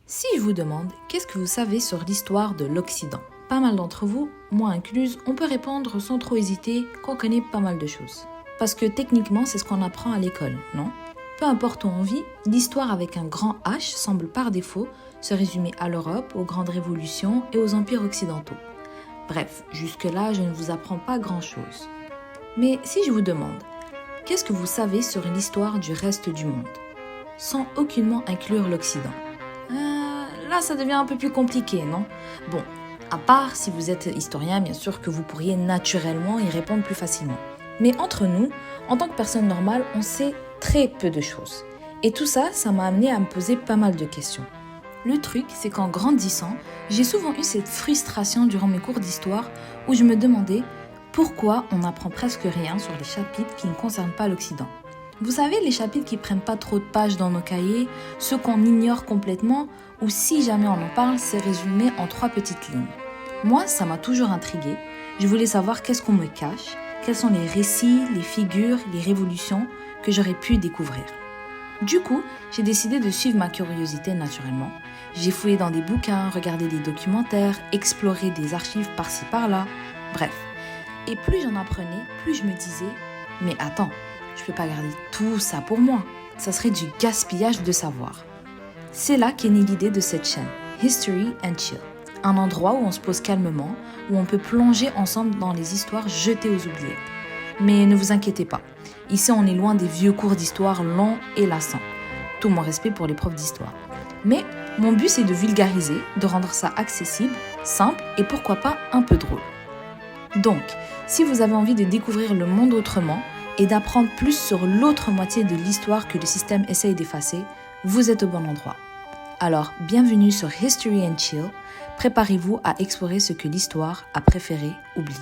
Si je vous demande, qu'est-ce que vous savez sur l'histoire de l'Occident? Pas mal d'entre vous, moi incluse, on peut répondre sans trop hésiter qu'on connaît pas mal de choses. Parce que techniquement, c'est ce qu'on apprend à l'école, non? Peu importe où on vit, l'histoire avec un grand H semble par défaut se résumer à l'Europe, aux grandes révolutions et aux empires occidentaux. Bref, jusque-là, je ne vous apprends pas grand-chose. Mais si je vous demande, qu'est-ce que vous savez sur l'histoire du reste du monde? Sans aucunement inclure l'Occident. Là, ça devient un peu plus compliqué, non? Bon, à part si vous êtes historien, bien sûr que vous pourriez naturellement y répondre plus facilement. Mais entre nous, en tant que personne normale, on sait très peu de choses. Et tout ça, ça m'a amené à me poser pas mal de questions. Le truc, c'est qu'en grandissant, j'ai souvent eu cette frustration durant mes cours d'histoire où je me demandais pourquoi on n'apprend presque rien sur les chapitres qui ne concernent pas l'Occident. Vous savez, les chapitres qui prennent pas trop de pages dans nos cahiers, ceux qu'on ignore complètement, ou si jamais on en parle, c'est résumé en 3 petites lignes. Moi, ça m'a toujours intriguée. Je voulais savoir qu'est-ce qu'on me cache, quels sont les récits, les figures, les révolutions que j'aurais pu découvrir. Du coup, j'ai décidé de suivre ma curiosité naturellement. J'ai fouillé dans des bouquins, regardé des documentaires, exploré des archives par-ci par-là, bref. Et plus j'en apprenais, plus je me disais « Mais attends, je peux pas garder tout ça pour moi. Ça serait du gaspillage de savoir. » C'est là qu'est née l'idée de cette chaîne, History and Chill. Un endroit où on se pose calmement, où on peut plonger ensemble dans les histoires jetées aux oubliettes. Mais ne vous inquiétez pas, ici on est loin des vieux cours d'histoire longs et lassants. Tout mon respect pour les profs d'histoire. Mais mon but c'est de vulgariser, de rendre ça accessible, simple et pourquoi pas un peu drôle. Donc, si vous avez envie de découvrir le monde autrement et d'apprendre plus sur l'autre moitié de l'histoire que le système essaye d'effacer, vous êtes au bon endroit. Alors, bienvenue sur History and Chill, préparez-vous à explorer ce que l'histoire a préféré oublier.